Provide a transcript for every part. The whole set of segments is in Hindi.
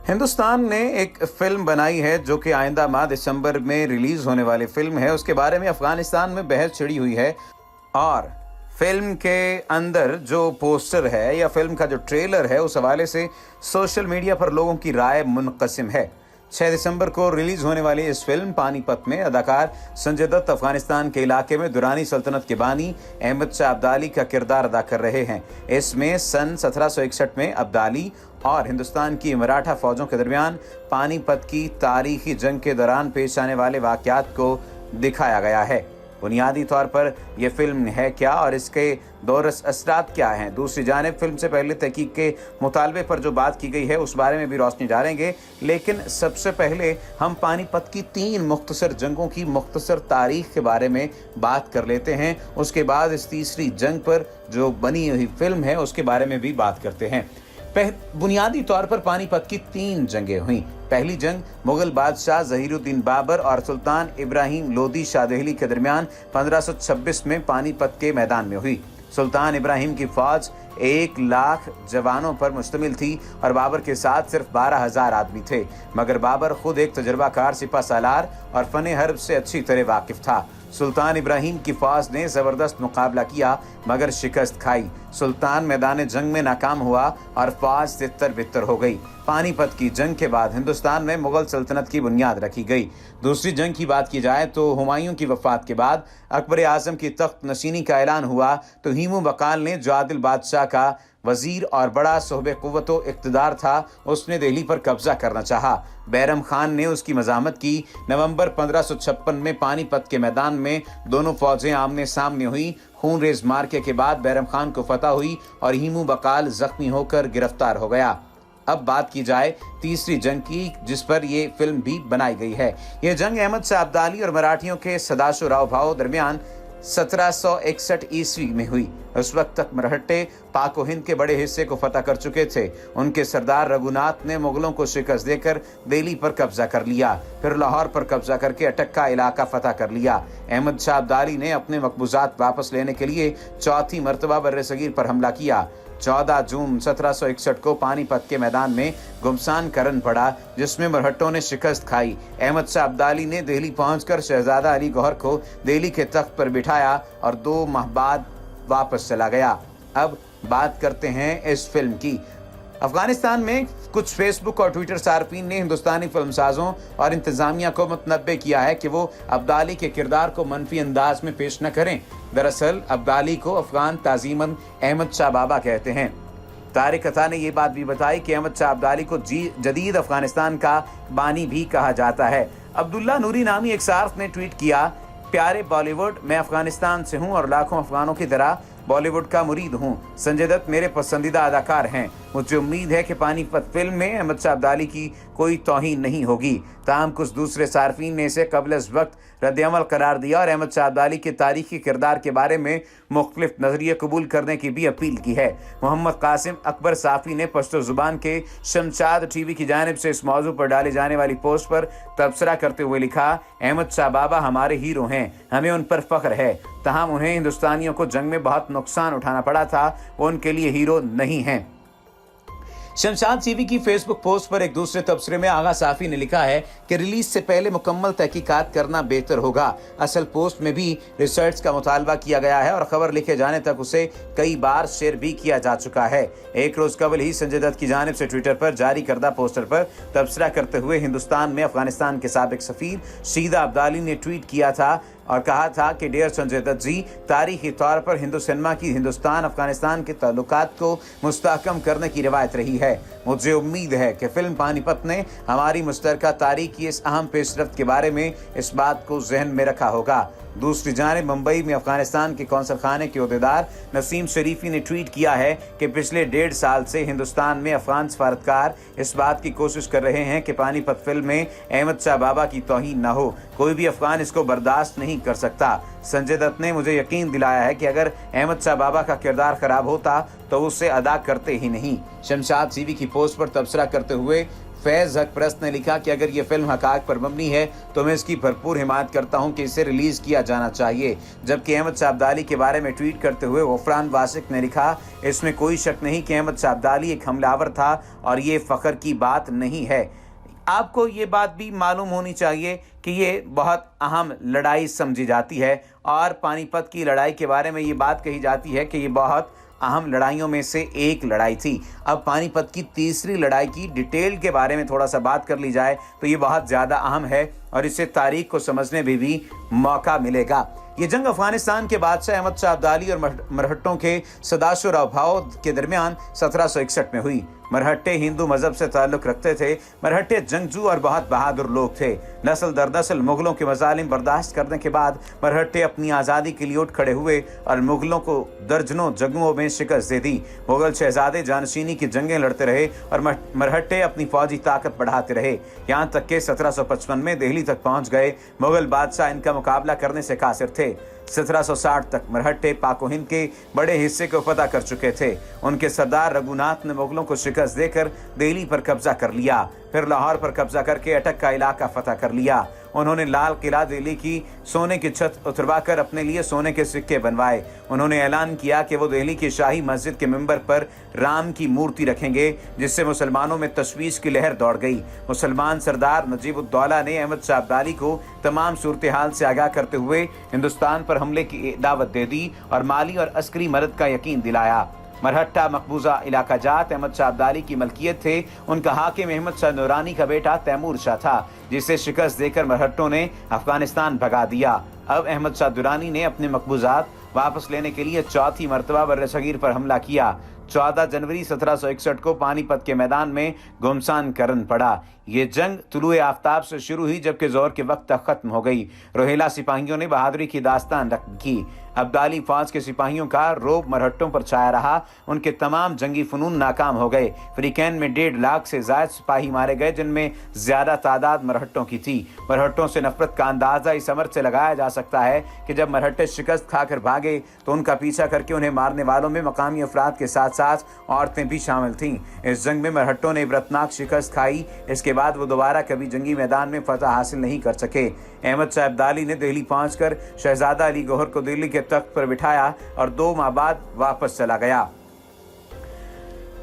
हिंदुस्तान ने एक फिल्म बनाई है जो कि आइंदा माह दिसंबर में रिलीज होने वाली फिल्म है। उसके बारे में अफगानिस्तान में बहस छिड़ी हुई है और फिल्म के अंदर जो पोस्टर है या फिल्म का जो ट्रेलर है उस हवाले से सोशल मीडिया पर लोगों की राय मुनक़सिम है। 6 दिसंबर को रिलीज होने वाली इस फिल्म पानीपत में अदाकार संजय दत्त अफगानिस्तान के इलाके में दुरानी सल्तनत के बानी अहमद शाह अब्दाली का किरदार अदा कर रहे हैं। इसमें सन 1761 में अब्दाली और हिंदुस्तान की मराठा फौजों के दरमियान पानीपत की तारीखी जंग के दौरान पेश आने वाले वाक़यात को दिखाया गया है। बुनियादी तौर पर यह फिल्म है क्या और इसके दोरस असरात क्या हैं। दूसरी जानिब फिल्म से पहले तहकीक के मुतालबे पर जो बात की गई है उस बारे में भी रोशनी डालेंगे, लेकिन सबसे पहले हम पानीपत की 3 मुख्तसर जंगों की मुख्तसर तारीख के बारे में बात कर लेते हैं। उसके बाद इस तीसरी जंग पर जो बनी हुई फिल्म है उसके बारे में भी बात करते हैं। बुनियादी तौर पर पानीपत की 3 जंगें हुई। पहली जंग मुगल बादशाह जहीरुद्दीन बाबर और सुल्तान इब्राहिम लोदी शाह दहली के दरमियान 1526 में पानीपत के मैदान में हुई। सुल्तान इब्राहिम की फौज 1 लाख जवानों पर मुश्तमिल थी और बाबर के साथ सिर्फ 12,000 आदमी थे, मगर बाबर खुद एक तजर्बाकार सिपा सालार और फन हर्ब से अच्छी तरह वाकिफ था। सुल्तान इब्राहिम की फौज ने जबरदस्त मुकाबला किया मगर शिकस्त खाई। सुल्तान मैदान जंग में नाकाम हुआ और फौज तितर बितर हो गई। पानीपत की जंग के बाद हिंदुस्तान में मुगल सल्तनत की बुनियाद रखी गई। दूसरी जंग की बात की जाए तो हुमायूं की वफात के बाद अकबर आजम की तख्त नशीनी का ऐलान हुआ तो हीमू बकाल ने जो आदिल बादशाह का वजीर और बड़ा सोहबे कुव्वतो इक़्तिदार था उसने दिल्ली पर कब्जा करना चाहा। बैरम खान ने उसकी मज़ामत की। नवंबर 1556 में पानीपत के मैदान में दोनों फौजें आमने सामने हुई। खून रेज मार्के के बाद बैरम खान को फतह हुई और हीमू बकाल जख्मी होकर गिरफ्तार हो गया। अब बात की जाए तीसरी जंग की जिस पर यह फिल्म भी बनाई गई है। यह जंग अहमद शाह अब्दाली और मराठियों के सदाशो राव भाव दरमियान 1761 ईस्वी में हुई। उस वक्त तक मरहट्टे पाक व हिंद के बड़े हिस्से को फतह कर चुके थे। उनके सरदार रघुनाथ ने मुगलों को शिकस्त देकर दिल्ली पर कब्जा कर लिया, फिर लाहौर पर कब्जा करके अटक्का इलाका फतह कर लिया। अहमद शाह अब्दाली ने अपने मकबूजात वापस लेने के लिए चौथी मरतबा बर्रे सगीर पर हमला किया। 14 जून 1761 को पानीपत के मैदान में घुमसान करन पड़ा जिसमें मरहट्टों ने शिकस्त खाई। अहमद शाह अब्दाली ने दिल्ली पहुंचकर शहजादा अली गौहर को दिल्ली के तख्त पर बिठाया और 2 माह बाद वापस चला गया। अब बात करते हैं इस फिल्म की। अफगानिस्तान में कुछ फेसबुक और ट्विटर सार्फिन ने हिंदुस्तानी फिल्मसाजों और इंतजामिया को मुतनब्बे किया है कि वो अब्दाली के किरदार को मनफी अंदाज में पेश न करें। दरअसल अब्दाली को अफगान ताजीमन अहमद शाह बाबा कहते हैं। तारिक अता ने ये बात भी बताई कि अहमद शाह अब्दाली को जदीद अफगानिस्तान का बानी भी कहा जाता है। अब्दुल्ला नूरी नामी एक सार्फ ने ट्वीट किया, प्यारे बॉलीवुड, मैं अफगानिस्तान से हूँ और लाखों अफगानों की तरह बॉलीवुड का मुरीद हूँ। संजय दत्त मेरे पसंदीदा अदाकार हैं। मुझे उम्मीद है कि पानीपत फिल्म में अहमद शाह अब्दाली की कोई तौहीन नहीं होगी। ताहम कुछ दूसरे सार्फिन ने इसे कबल इस वक्त रद्द-ए-अमल करार दिया और अहमद शाह अब्दाली के तारीखी किरदार के बारे में मुख्तलिफ नजरिए कबूल करने की भी अपील की है। मोहम्मद कासिम अकबर साफ़ी ने पश्तो जुबान के शमशाद टीवी की जानिब से इस मौजू पर डाली जाने वाली पोस्ट पर तबसरा करते हुए लिखा, अहमद शाह बाबा हमारे हीरो हैं, हमें उन पर फख्र है। तमाम उन्हें हिंदुस्तानियों को जंग में बहुत नुकसान उठाना पड़ा था, वो उनके लिए हीरो नहीं हैं। शमशाद टीवी की फेसबुक पोस्ट पर एक दूसरे तबसरे में आगा साफी ने लिखा है कि रिलीज से पहले मुकम्मल तहकीकात करना बेहतर होगा। असल पोस्ट में भी रिसर्च का मुतालबा किया गया है और खबर लिखे जाने तक उसे कई बार शेयर भी किया जा चुका है। एक रोज कबल ही संजय दत्त की जानिब से ट्विटर पर जारी करदा पोस्टर पर तबसरा करते हुए हिंदुस्तान में अफगानिस्तान के साबिक सफीर शीदा अब्दाली ने ट्वीट किया था और कहा था कि डियर संजय दत्त जी, तारीखी तौर पर हिंदू सिनेमा की हिंदुस्तान अफगानिस्तान के ताल्लुकात को मुस्तहकम करने की रिवायत रही है। मुझे उम्मीद है कि फिल्म पानीपत ने हमारी मुश्तरका तारीख की इस अहम पेशरफ्त के बारे में इस बात को जहन में रखा होगा। दूसरी जानिब मुंबई में अफगानिस्तान के कौंसल खाने के अहदेदार नसीम शरीफी ने ट्वीट किया है कि पिछले 1.5 साल से हिंदुस्तान में अफगान सफारतकार इस बात की कोशिश कर रहे हैं कि पानीपत फिल्म में अहमद शाह बाबा की तौहीन न हो। कोई भी अफगान इसको बर्दाश्त नहीं कर सकता। संजय दत्त ने मुझे यकीन दिलाया है कि अगर अहमद शाह बाबा का किरदार खराब होता तो उसे अदा करते ही नहीं। शमशाद टीवी की पोस्ट पर तबसरा करते हुए फैज़ हक परस्त ने लिखा कि अगर ये फिल्म हक़ाइक़ पर मबनी है तो मैं इसकी भरपूर हिमायत करता हूँ कि इसे रिलीज़ किया जाना चाहिए। जबकि अहमद शाह अब्दाली के बारे में ट्वीट करते हुए गफरान वासिक ने लिखा, इसमें कोई शक नहीं कि अहमद शाह अब्दाली एक हमलावर था और ये फ़ख्र की बात नहीं है। आपको ये बात भी मालूम होनी चाहिए कि ये बहुत अहम लड़ाई समझी जाती है और पानीपत की लड़ाई के बारे में ये बात कही जाती है कि ये बहुत अहम लड़ाइयों में से एक लड़ाई थी। अब पानीपत की तीसरी लड़ाई की डिटेल के बारे में थोड़ा सा बात कर ली जाए तो ये बहुत ज़्यादा अहम है और इससे तारीख को समझने में भी मौका मिलेगा। ये जंग अफगानिस्तान के बादशाह अहमद शाह अब्दाली और मरहट्टों के सदाशुर भाव के दरमियान 1761 में हुई। मरहट्टे हिंदू मजहब से ताल्लुक़ रखते थे। मरहट्टे जंगजू और बहुत बहादुर लोग थे। नस्ल दर नस्ल मुगलों के मज़ालिम बर्दाश्त करने के बाद मरहट्टे अपनी आज़ादी के लिए उठ खड़े हुए और मुगलों को दर्जनों जंगों में शिकस्त दे दी। मुगल शहजादे जानशीनी की जंगें लड़ते रहे और मरहट्टे अपनी फौजी ताकत बढ़ाते रहे, यहाँ तक कि 1755 में दिल्ली तक पहुँच गए। मुगल बादशाह इनका मुकाबला करने से कासिर थे। 1760 तक मरहट्टे पाको हिंद के बड़े हिस्से को फतह कर चुके थे। उनके सरदार रघुनाथ ने मुगलों को शिकस्त देकर दिल्ली पर कब्जा कर लिया, फिर लाहौर पर कब्जा करके अटक का इलाका फतह कर लिया। उन्होंने लाल किला दिल्ली की सोने की छत उतरवाकर अपने लिए सोने के सिक्के बनवाए। उन्होंने ऐलान किया कि वो दिल्ली की शाही मस्जिद के मिंबर पर राम की मूर्ति रखेंगे, जिससे मुसलमानों में तशवीश की लहर दौड़ गई। मुसलमान सरदार नजीबुद्दौला ने अहमद शाह अब्दाली को तमाम सूरत हाल से आगाह करते हुए हिंदुस्तान पर हमले की दावत दे दी और माली और अस्करी मदद का यकीन दिलाया। मरहट्टा मकबूजा इलाका जात अहमद शाह अब्दाली की मलकियत थे। उनका हाकिम अहमद शाह नूरानी का बेटा तैमूर शाह था, जिसे शिकस्त देकर मरहट्टों ने अफगानिस्तान भगा दिया। अब अहमद शाह दुरानी ने अपने मकबूजात वापस लेने के लिए चौथी मरतबा बर्र सगीर पर हमला किया। 14 जनवरी 1761 को पानीपत के मैदान में घुमसान करन पड़ा। ये जंग तुलुए आफ्ताब से शुरू हुई, जबकि जोर के वक्त तक खत्म हो गई। रोहिला सिपाहियों ने बहादुरी की दास्तान की। अब्दाली फौज के सिपाहियों का रोब मरहट्टों पर छाया रहा। उनके तमाम जंगी फनून नाकाम हो गए। फ्रीकैन में 1.5 लाख से ज्यादा सिपाही मारे गए, जिनमें ज्यादा तादाद मरहट्टों की थी। मरहट्टों से नफरत का अंदाजा इस अमर से लगाया जा सकता है कि जब मरहट्टे शिकस्त खाकर भागे तो उनका पीछा करके उन्हें मारने वालों में मकामी अफराद के साथ साथ औरतें भी शामिल थीं। इस जंग में मरहट्टों ने इबरतनाक शिकस्त खाई। इसके बाद वो दोबारा कभी जंगी मैदान में फतह हासिल नहीं कर सके। अहमद शाह अब्दाली ने दिल्ली पहुंचकर शहजादा अली गौहर को दिल्ली के तख्त पर बिठाया और 2 माह बाद वापस चला गया।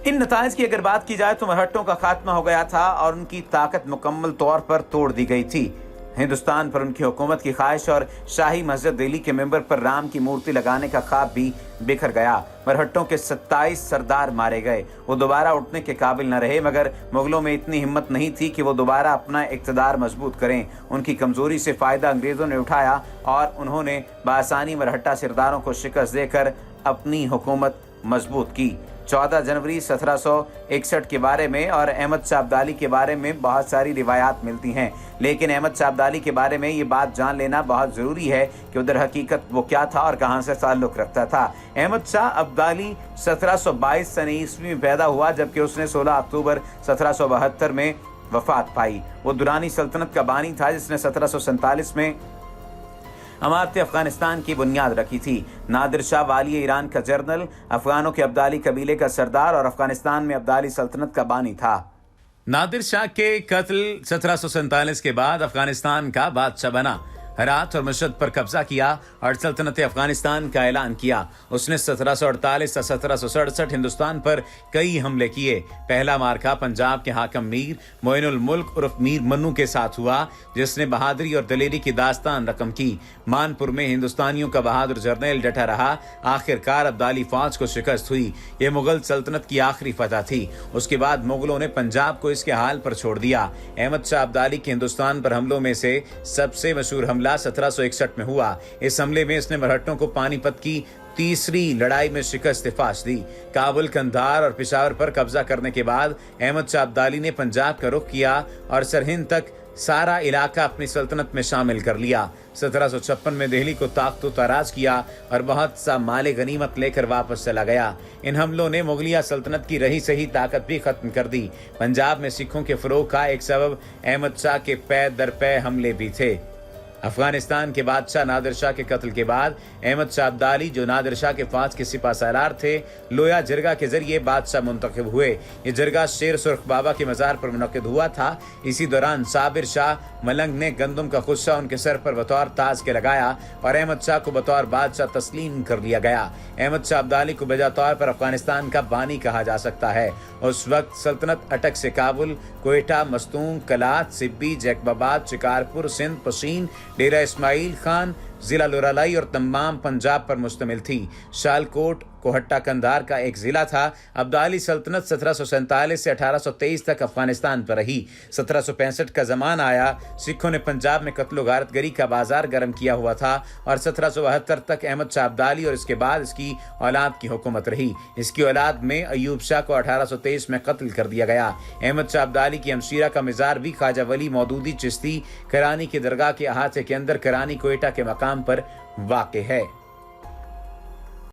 इन नताइज की अगर बात की जाए तो मरहट्टों का खात्मा हो गया था और उनकी ताकत मुकम्मल तौर पर तोड़ दी गई थी। हिंदुस्तान पर उनकी हुकूमत की ख्वाहिश और शाही मस्जिद दिल्ली के मेंबर पर राम की मूर्ति लगाने का ख्वाब भी बिखर गया। मरहट्टों के 27 सरदार मारे गए। वो दोबारा उठने के काबिल न रहे, मगर मुगलों में इतनी हिम्मत नहीं थी कि वो दोबारा अपना इक़्तिदार मजबूत करें। उनकी कमजोरी से फ़ायदा अंग्रेज़ों ने उठाया और उन्होंने बासानी मरहट्टा सरदारों को शिकस्त देकर अपनी हुकूमत मजबूत की। 14 जनवरी 1761 के बारे में और अहमद शाह अब्दाली के बारे में बहुत सारी रिवायात मिलती हैं, लेकिन अहमद शाह अब्दाली के बारे में ये बात जान लेना बहुत ज़रूरी है कि उधर हकीकत वो क्या था और कहाँ से ताल्लुक़ रखता था। अहमद शाह अब्दाली 1722 सन ईस्वी में पैदा हुआ, जबकि उसने 16 अक्टूबर 1772 में वफात पाई। वो दुरानी सल्तनत का बानी था, जिसने 1747 में अमारत अफगानिस्तान की बुनियाद रखी थी। नादिर शाह वाली ईरान का जर्नल, अफगानों के अब्दाली कबीले का सरदार और अफगानिस्तान में अब्दाली सल्तनत का बानी था। नादिर शाह के कत्ल 1747 के बाद अफगानिस्तान का बादशाह बना। हेरात और मशहद पर कब्जा किया और सल्तनत अफगानिस्तान का ऐलान किया। उसने 1748 से 1767 हिंदुस्तान पर कई हमले किए। पहला मार्का पंजाब के हाकिम मीर मोइनुल मुल्क उर्फ मीर मन्नू के साथ हुआ, जिसने बहादुरी और दलेरी की दास्तान रकम की। मानपुर में हिंदुस्तानियों का बहादुर जर्नैल डटा रहा। आखिरकार अब्दाली फौज को शिकस्त हुई। ये मुगल सल्तनत की आखिरी फतह थी। उसके बाद मुगलों ने पंजाब को इसके हाल पर छोड़ दिया। अहमद शाह अब्दाली के हिंदुस्तान पर हमलों में से सबसे मशहूर हमला 1761 में हुआ। इस हमले में इसने मरहट्टों को पानीपत की तीसरी लड़ाई में शिकस्त फाश दी। काबुल, कंधार और पेशावर पर कब्जा करने के बाद अहमद शाह अब्दाली ने पंजाब का रुख किया और सरहिंद तक सारा इलाका अपनी सल्तनत में शामिल कर लिया। 1756 में दिल्ली को ताकतो ताराज किया और बहुत सा माले गनीमत लेकर वापस चला गया। इन हमलों ने मुगलिया सल्तनत की रही सही ताकत भी खत्म कर दी। पंजाब में सिखों के फरोग का एक सबब अहमद शाह के पै दर पै हमले भी थे। अफगानिस्तान के बादशाह नादिर शाह के कत्ल के बाद अहमद शाह अब्दाली, जो नादिर शाह के फौज के सिपा सालार थे, लोया जरगा के जरिए बादशाह मुंतखब हुए। ये जरगा शेर सुर्ख बाबा के मज़ार पर मुनक़िद हुआ था। इसी दौरान साबिर शाह मलंग ने गंदम का खुस्सा उनके सर पर बतौर ताज के लगाया और अहमद शाह को बतौर बादशाह तस्लीम कर लिया गया। अहमद शाह अब्दाली को बजा तौर पर अफगानिस्तान का बानी कहा जा सकता है। उस वक्त सल्तनत अटक से काबुल, कोयटा, मस्तूंग, कलात, सिब्बी, जैकबाबाद, शिकारपुर, सिंध, पशीन, डेरा इस्माइल खान, जिला लोरालाई और तमाम पंजाब पर मुश्तमिल थी। शालकोट कोहट्टा कंधार का एक जिला था। अब्दाली सल्तनत 1747 से 1823 तक अफगानिस्तान पर रही। 1765 का जमाना आया, सिखों ने पंजाब में कत्लो गारतगरी का बाजार गर्म किया हुआ था और 1772 तक अहमद शाह अब्दाली और इसके बाद इसकी औलाद की हुकूमत रही। इसकी औलाद में अयूब शाह को 1823 में कत्ल कर दिया गया। अहमद शाह अब्दाली की हमशीरा का मज़ार भी ख्वाजा वली मौदूदी चिश्ती करानी की दरगाह के अहाते के अंदर करानी कोयटा के मकाम पर वाक़ है।